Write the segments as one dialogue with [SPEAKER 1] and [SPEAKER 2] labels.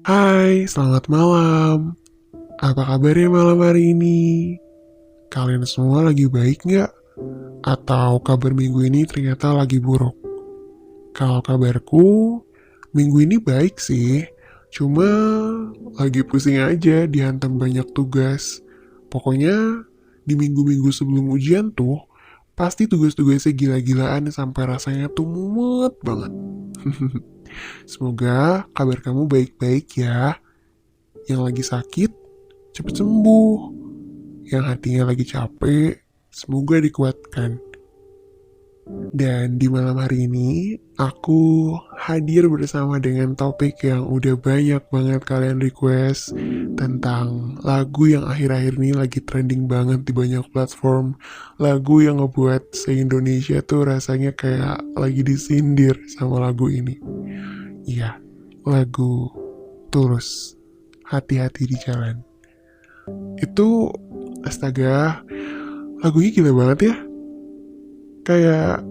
[SPEAKER 1] Hai, selamat malam. Apa kabarnya malam hari ini? Kalian semua lagi baik nggak? Atau kabar minggu ini ternyata lagi buruk? Kalau kabarku, minggu ini baik sih. Cuma lagi pusing aja dihantam banyak tugas. Pokoknya di minggu-minggu sebelum ujian tuh, pasti tugas-tugasnya gila-gilaan sampai rasanya tuh mumet banget. Semoga kabar kamu baik-baik ya. Yang lagi sakit, cepet sembuh. Yang hatinya lagi capek, semoga dikuatkan. Dan di malam hari ini, aku hadir bersama dengan topik yang udah banyak banget kalian request tentang lagu yang akhir-akhir ini lagi trending banget di banyak platform. Lagu yang ngebuat se-Indonesia tuh rasanya kayak lagi disindir sama lagu ini. Iya, lagu Tulus, Hati-hati di Jalan. Itu, astaga, lagunya gila banget ya. Kayak,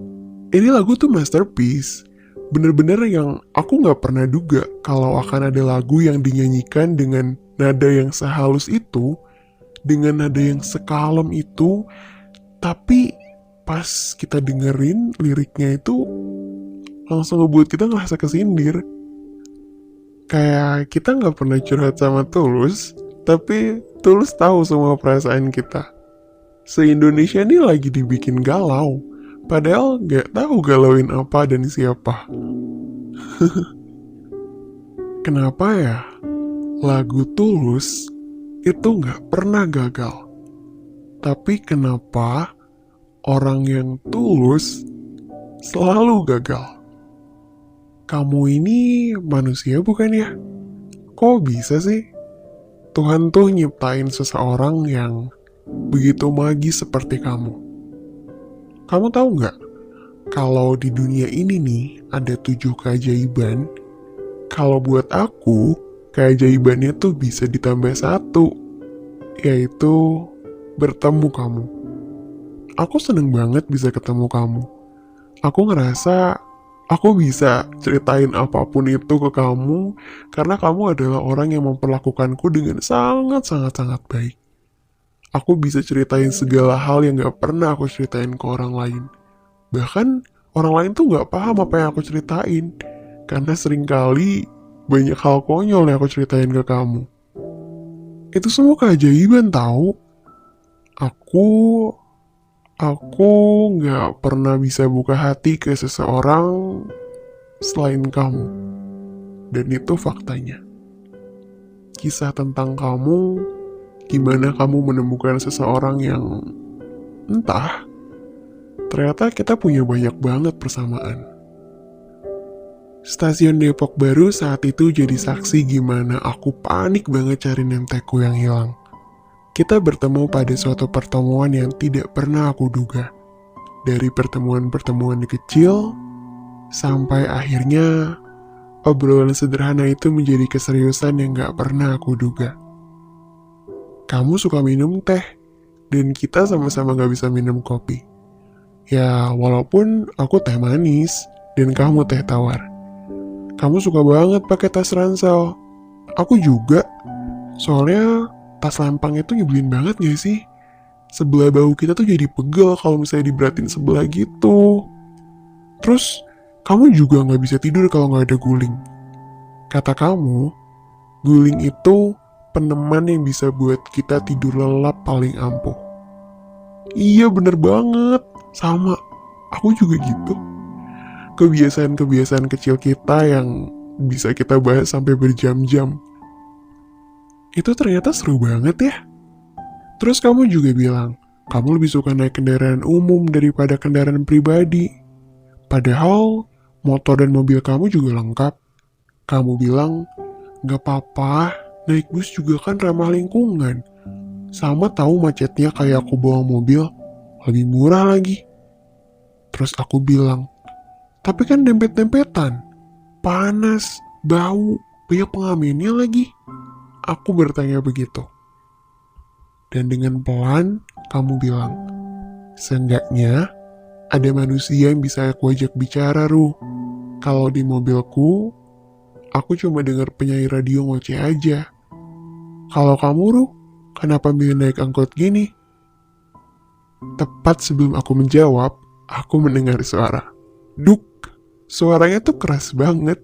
[SPEAKER 1] ini lagu tuh masterpiece. Bener-bener yang aku gak pernah duga kalau akan ada lagu yang dinyanyikan dengan nada yang sehalus itu, dengan nada yang sekalem itu, tapi pas kita dengerin liriknya itu langsung ngebuat kita ngerasa kesindir. Kayak kita nggak pernah curhat sama Tulus, tapi Tulus tahu semua perasaan kita. Se-Indonesia ini lagi dibikin galau, padahal nggak tahu galauin apa dan siapa. Kenapa ya? Lagu Tulus itu nggak pernah gagal. Tapi kenapa orang yang tulus selalu gagal? Kamu ini manusia bukan ya? Kok bisa sih? Tuhan tuh nyiptain seseorang yang begitu magis seperti kamu. Kamu tahu nggak? Kalau di dunia ini nih ada 7 keajaiban, kalau buat aku, keajaibannya tuh bisa ditambah satu, yaitu bertemu kamu. Aku seneng banget bisa ketemu kamu. Aku ngerasa aku bisa ceritain apapun itu ke kamu karena kamu adalah orang yang memperlakukanku dengan sangat-sangat-sangat baik. Aku bisa ceritain segala hal yang gak pernah aku ceritain ke orang lain. Bahkan orang lain tuh gak paham apa yang aku ceritain karena seringkali banyak hal konyol yang aku ceritain ke kamu. Itu semua keajaiban tahu. Aku Aku nggak pernah bisa buka hati ke seseorang selain kamu. Dan itu faktanya. Kisah tentang kamu, gimana kamu menemukan seseorang yang entah, ternyata kita punya banyak banget persamaan. Stasiun Depok Baru saat itu jadi saksi gimana aku panik banget cari nemtekku yang hilang. Kita bertemu pada suatu pertemuan yang tidak pernah aku duga. Dari pertemuan-pertemuan kecil, sampai akhirnya obrolan sederhana itu menjadi keseriusan yang gak pernah aku duga. Kamu suka minum teh, dan kita sama-sama gak bisa minum kopi. Ya, walaupun aku teh manis, dan kamu teh tawar. Kamu suka banget pakai tas ransel. Aku juga, soalnya tas lempang itu nyebelin banget gak sih? Sebelah bahu kita tuh jadi pegel kalau misalnya diberatin sebelah gitu. Terus, kamu juga gak bisa tidur kalau gak ada guling. Kata kamu, guling itu peneman yang bisa buat kita tidur lelap paling ampuh. Iya bener banget, sama. Aku juga gitu. Kebiasaan-kebiasaan kecil kita yang bisa kita bahas sampai berjam-jam. Itu ternyata seru banget ya. Terus kamu juga bilang, kamu lebih suka naik kendaraan umum daripada kendaraan pribadi. Padahal, motor dan mobil kamu juga lengkap. Kamu bilang, gak apa-apa, naik bus juga kan ramah lingkungan. Sama tahu macetnya kayak aku bawa mobil, lebih murah lagi. Terus aku bilang, tapi kan dempet-dempetan, panas, bau, banyak pengamennya lagi. Aku bertanya begitu. Dan dengan pelan, kamu bilang, seenggaknya ada manusia yang bisa aku ajak bicara, Ruh. Kalau di mobilku, Aku cuma dengar penyanyi radio ngoceh aja. Kalau kamu, Ruh, kenapa milih naik angkot gini? Tepat sebelum aku menjawab, aku mendengar suara. Duk, suaranya tuh keras banget.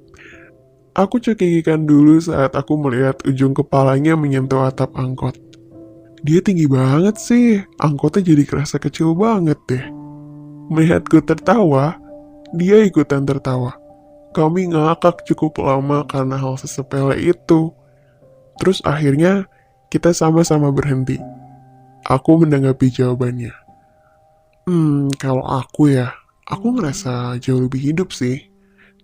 [SPEAKER 1] Aku cekikikan dulu saat aku melihat ujung kepalanya menyentuh atap angkot. Dia tinggi banget sih, angkotnya jadi kerasa kecil banget deh. Melihatku tertawa, dia ikutan tertawa. Kami ngakak cukup lama karena hal sesepele itu. Terus akhirnya kita sama-sama berhenti. Aku menanggapi jawabannya. Kalau aku ngerasa jauh lebih hidup sih.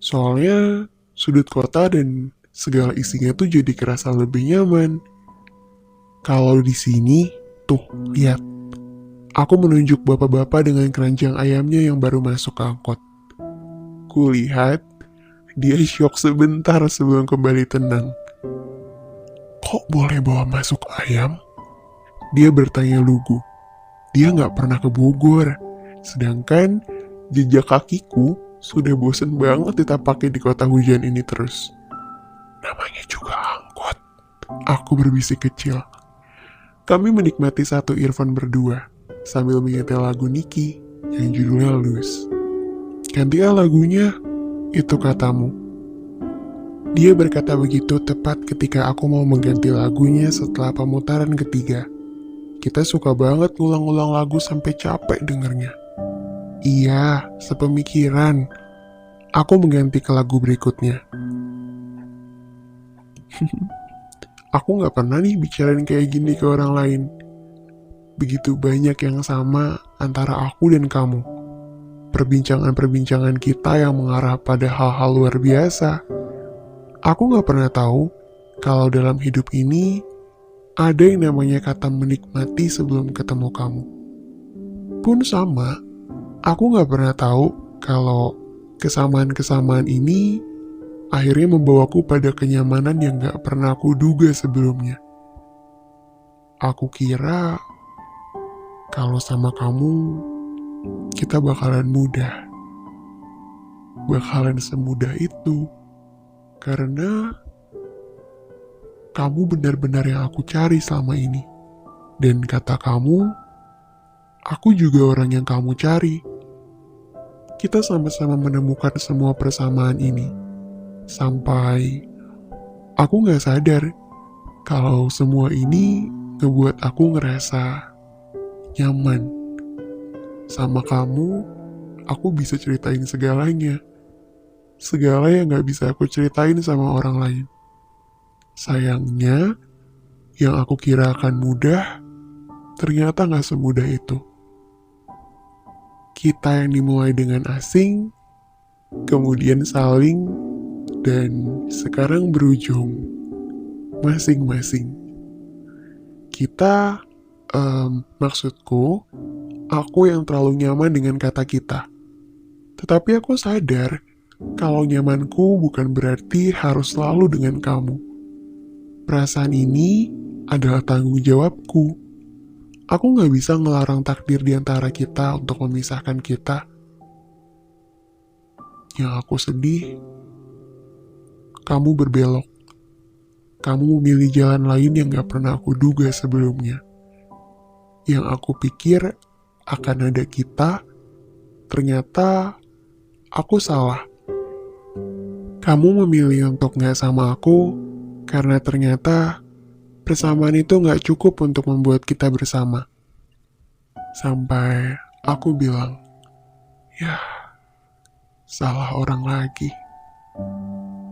[SPEAKER 1] Soalnya sudut kota dan segala isinya tuh jadi kerasa lebih nyaman. Kalau di sini, tuh, lihat. Aku menunjuk bapak-bapak dengan keranjang ayamnya yang baru masuk ke angkot. Kulihat, dia syok sebentar sebelum kembali tenang. Kok boleh bawa masuk ayam? Dia bertanya lugu. Dia nggak pernah ke Bogor. Sedangkan jejak kakiku sudah bosen banget ditapaki di kota hujan ini terus. Namanya juga angkot. Aku berbisik kecil. Kami menikmati satu earphone berdua sambil menyetel lagu Niki yang judulnya Lose. Gantilah lagunya, itu katamu. Dia berkata begitu tepat ketika aku mau mengganti lagunya setelah pemutaran ketiga. Kita suka banget ngulang-ulang lagu sampai capek dengernya. Iya, sepemikiran. Aku mengganti ke lagu berikutnya. Aku gak pernah nih bicarain kayak gini ke orang lain. Begitu banyak yang sama antara aku dan kamu. Perbincangan-perbincangan kita yang mengarah pada hal-hal luar biasa. Aku gak pernah tahu kalau dalam hidup ini ada yang namanya kata menikmati sebelum ketemu kamu. Pun sama, aku gak pernah tahu kalau kesamaan-kesamaan ini akhirnya membawaku pada kenyamanan yang gak pernah aku duga sebelumnya. Aku kira kalau sama kamu, kita bakalan mudah. Bakalan semudah itu. Karena kamu benar-benar yang aku cari selama ini. Dan kata kamu, aku juga orang yang kamu cari. Kita sama-sama menemukan semua persamaan ini. Sampai aku gak sadar kalau semua ini ngebuat aku ngerasa nyaman. Sama kamu, aku bisa ceritain segalanya. Segala yang gak bisa aku ceritain sama orang lain. Sayangnya, yang aku kira akan mudah, ternyata gak semudah itu. Kita yang dimulai dengan asing, kemudian saling, dan sekarang berujung masing-masing. Kita, maksudku, aku yang terlalu nyaman dengan kata kita. Tetapi aku sadar kalau nyamanku bukan berarti harus selalu dengan kamu. Perasaan ini adalah tanggung jawabku. Aku gak bisa ngelarang takdir di antara kita untuk memisahkan kita. Yang aku sedih, kamu berbelok. Kamu memilih jalan lain yang gak pernah aku duga sebelumnya. Yang aku pikir akan ada kita, ternyata aku salah. Kamu memilih untuk gak sama aku, karena ternyata persamaan itu gak cukup untuk membuat kita bersama. Sampai aku bilang, ya, salah orang lagi.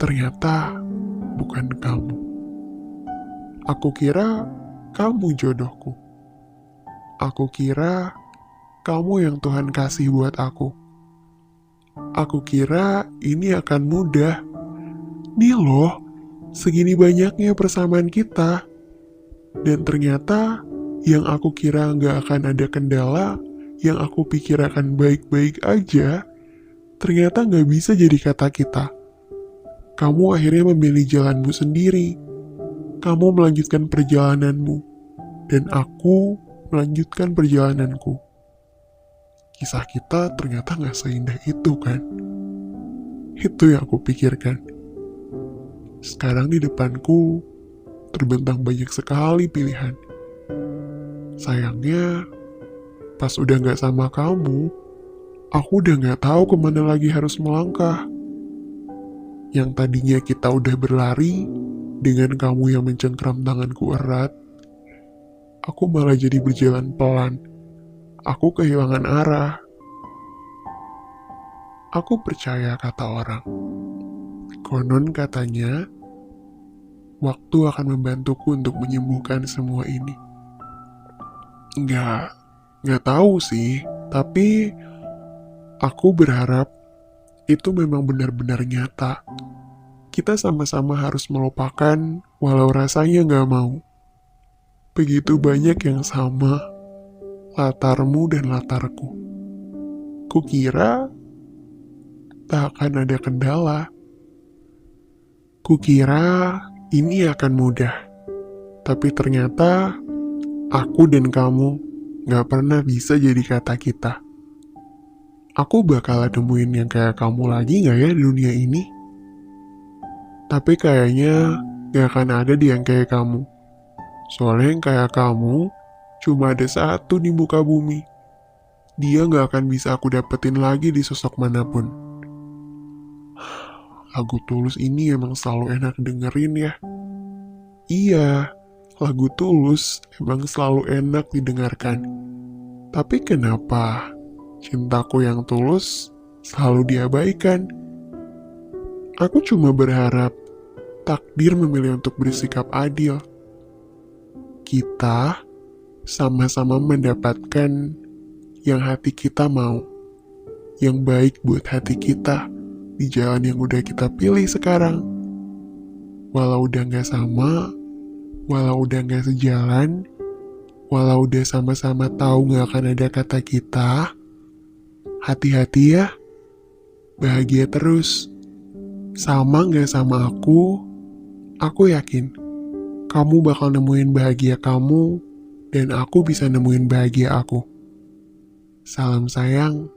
[SPEAKER 1] Ternyata bukan kamu. Aku kira kamu jodohku. Aku kira kamu yang Tuhan kasih buat aku. Aku kira ini akan mudah. Nih loh, segini banyaknya persamaan kita. Dan ternyata yang aku kira nggak akan ada kendala, yang aku pikir akan baik-baik aja, ternyata nggak bisa jadi kata kita. Kamu akhirnya memilih jalanmu sendiri. Kamu melanjutkan perjalananmu. Dan aku melanjutkan perjalananku. Kisah kita ternyata gak seindah itu kan. Itu yang aku pikirkan. Sekarang di depanku terbentang banyak sekali pilihan. Sayangnya, pas udah gak sama kamu, aku udah gak tahu kemana lagi harus melangkah. Yang tadinya kita udah berlari, dengan kamu yang mencengkram tanganku erat, aku malah jadi berjalan pelan. Aku kehilangan arah. Aku percaya kata orang. Konon katanya, waktu akan membantuku untuk menyembuhkan semua ini. Nggak tahu sih, tapi aku berharap itu memang benar-benar nyata. Kita sama-sama harus melupakan walau rasanya nggak mau. Begitu banyak yang sama, latarmu dan latarku. Kukira tak akan ada kendala. Kukira ini akan mudah. Tapi ternyata aku dan kamu gak pernah bisa jadi kata kita. Aku bakal nemuin yang kayak kamu lagi gak ya di dunia ini? Tapi kayaknya gak akan ada di yang kayak kamu. Soalnya yang kayak kamu cuma ada satu di muka bumi. Dia gak akan bisa aku dapetin lagi di sosok manapun. Lagu Tulus ini emang selalu enak dengerin ya. Iya, lagu Tulus emang selalu enak didengarkan. Tapi kenapa cintaku yang tulus selalu diabaikan? Aku cuma berharap takdir memilih untuk bersikap adil. Kita sama-sama mendapatkan yang hati kita mau. Yang baik buat hati kita di jalan yang udah kita pilih sekarang. Walau udah gak sama, walau udah gak sejalan, walau udah sama-sama tahu gak akan ada kata kita, hati-hati ya, bahagia terus. Sama gak sama aku yakin kamu bakal nemuin bahagia kamu, dan aku bisa nemuin bahagia aku. Salam sayang.